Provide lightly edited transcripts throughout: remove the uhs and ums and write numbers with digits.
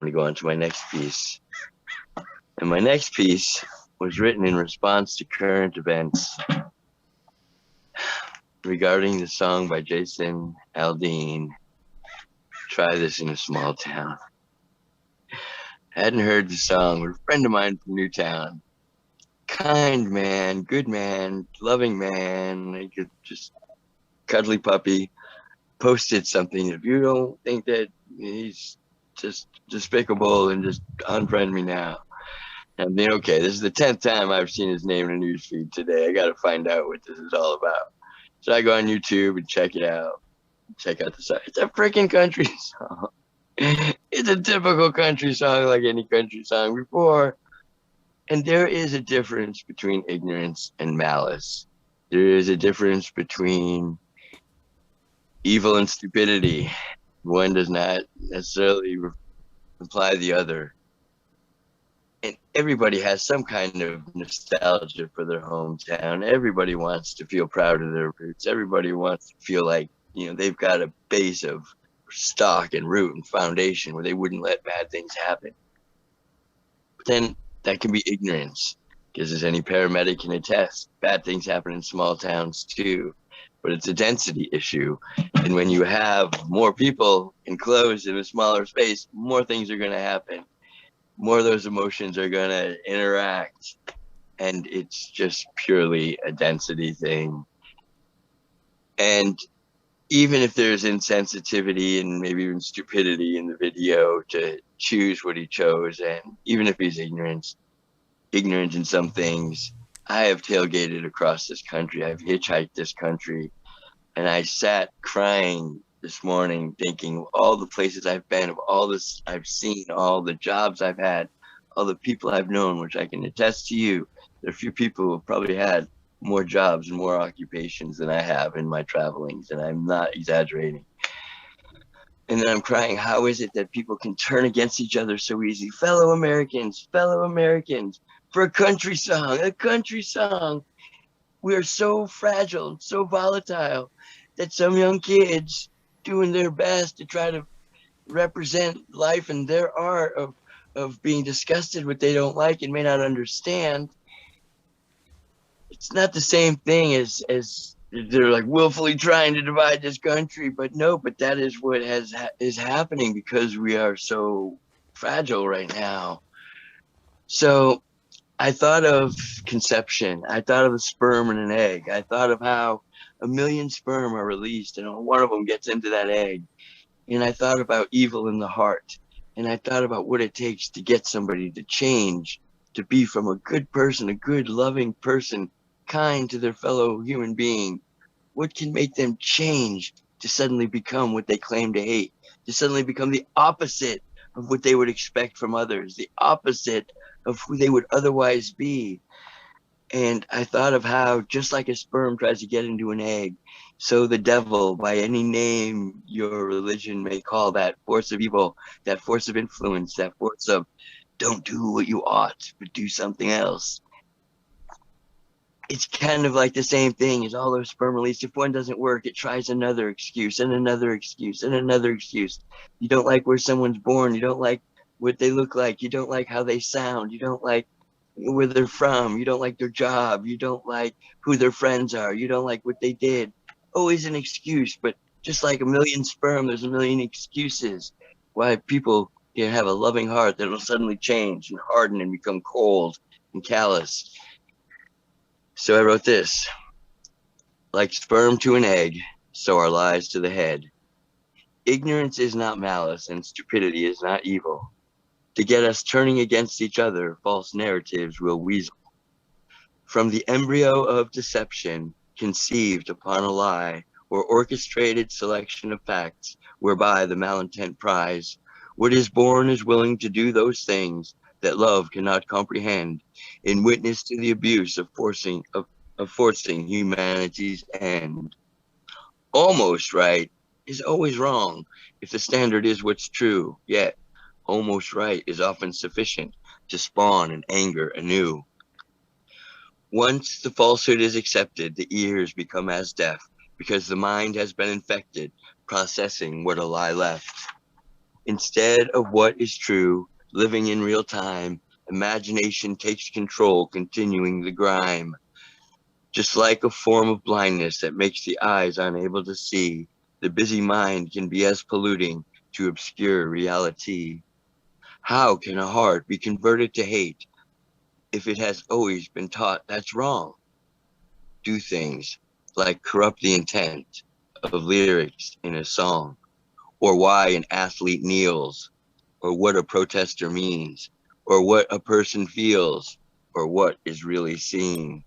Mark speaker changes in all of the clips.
Speaker 1: to go on to my next piece. And my next piece was written in response to current events regarding the song by Jason Aldean, Try This in a Small Town. Hadn't heard the song, but a friend of mine from Newtown, kind man, good man, loving man, like just cuddly puppy, posted something. If you don't think that he's just despicable, and just unfriend me now. And then, okay, this is the 10th time I've seen his name in a newsfeed today. I got to find out what this is all about. So I go on YouTube and check it out. Check out the song. It's a freaking country song. It's a typical country song, like any country song before. And there is a difference between ignorance and malice. There is a difference between evil and stupidity. One does not necessarily imply the other. And everybody has some kind of nostalgia for their hometown. Everybody wants to feel proud of their roots. Everybody wants to feel like, you know, they've got a base of stock and root and foundation where they wouldn't let bad things happen. But then that can be ignorance, because as any paramedic can attest, bad things happen in small towns too. But it's a density issue. And when you have more people enclosed in a smaller space, more things are going to happen. More of those emotions are going to interact. And it's just purely a density thing. And even if there's insensitivity and maybe even stupidity in the video to choose what he chose, and even if he's ignorant in some things, I have tailgated across this country. I've hitchhiked this country, and I sat crying this morning thinking all the places I've been, of all this I've seen, all the jobs I've had, all the people I've known, which I can attest to you. There are a few people who have probably had more jobs and more occupations than I have in my travelings, and I'm not exaggerating. And then I'm crying, how is it that people can turn against each other so easy? Fellow Americans, for a country song. We are so fragile, so volatile, that some young kids doing their best to try to represent life and their art of being disgusted with what they don't like and may not understand. It's not the same thing as they're like willfully trying to divide this country, but that is what is happening because we are so fragile right now. So I thought of conception. I thought of a sperm and an egg. I thought of how 1 million sperm are released and one of them gets into that egg. And I thought about evil in the heart. And I thought about what it takes to get somebody to change, to be from a good person, a good loving person, kind to their fellow human being. What can make them change to suddenly become what they claim to hate, to suddenly become the opposite of what they would expect from others, the opposite of who they would otherwise be. And I thought of how, just like a sperm tries to get into an egg, so the devil, by any name your religion may call that force of evil, that force of influence, that force of don't do what you ought, but do something else. It's kind of like the same thing as all those sperm release. If one doesn't work, it tries another excuse and another excuse and another excuse. You don't like where someone's born. You don't like what they look like. You don't like how they sound. You don't like where they're from. You don't like their job. You don't like who their friends are. You don't like what they did. Always an excuse, but just like 1 million sperm, there's 1 million excuses why people can have a loving heart that will suddenly change and harden and become cold and callous. So I wrote this: like sperm to an egg, so are lies to the head. Ignorance is not malice, and stupidity is not evil. To get us turning against each other, false narratives will weasel. From the embryo of deception, conceived upon a lie, or orchestrated selection of facts, whereby the malintent prize, what is born is willing to do those things that love cannot comprehend, in witness to the abuse of forcing humanity's end. Almost right is always wrong if the standard is what's true, yet almost right is often sufficient to spawn an anger anew. Once the falsehood is accepted, the ears become as deaf, because the mind has been infected, processing what a lie left. Instead of what is true, living in real time, imagination takes control, continuing the grime. Just like a form of blindness that makes the eyes unable to see, the busy mind can be as polluting to obscure reality. How can a heart be converted to hate if it has always been taught that's wrong? Do things like corrupt the intent of lyrics in a song, or why an athlete kneels, or what a protester means, or what a person feels, or what is really seen.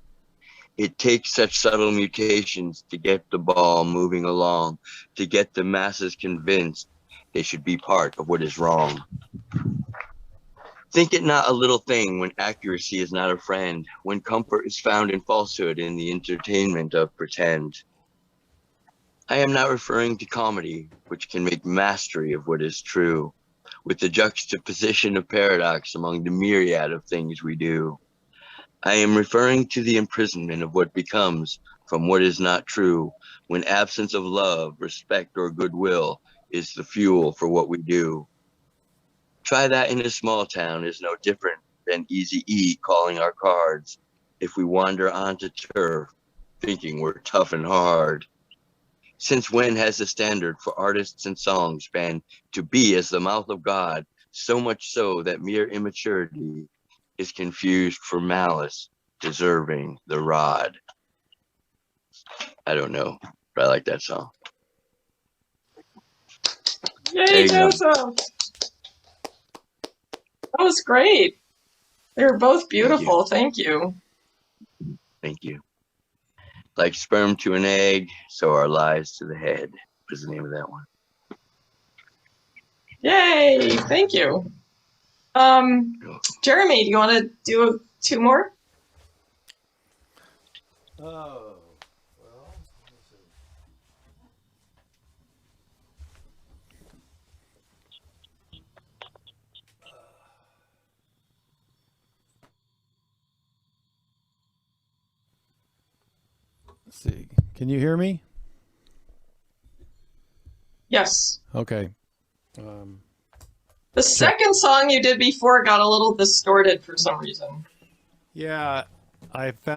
Speaker 1: It takes such subtle mutations to get the ball moving along, to get the masses convinced they should be part of what is wrong. Think it not a little thing when accuracy is not a friend, when comfort is found in falsehood in the entertainment of pretend. I am not referring to comedy, which can make mastery of what is true, with the juxtaposition of paradox among the myriad of things we do. I am referring to the imprisonment of what becomes from what is not true, when absence of love, respect, or goodwill is the fuel for what we do. Try that in a small town is no different than Easy E calling our cards if we wander onto turf, thinking we're tough and hard. Since when has the standard for artists and songs been to be as the mouth of God, so much so that mere immaturity is confused for malice, deserving the rod? I don't know, but I like that song.
Speaker 2: Yay, Joseph! That was great. They were both beautiful. Thank you.
Speaker 1: Thank you. Like sperm to an egg, so our lives to the head was the name of that one.
Speaker 2: Yay! Thank you. Jeremy, do you want to do 2 more?
Speaker 3: Oh, well, let's see. Can you hear me?
Speaker 2: Yes.
Speaker 3: Okay.
Speaker 2: The second song you did before got a little distorted for some reason.
Speaker 3: Yeah, I found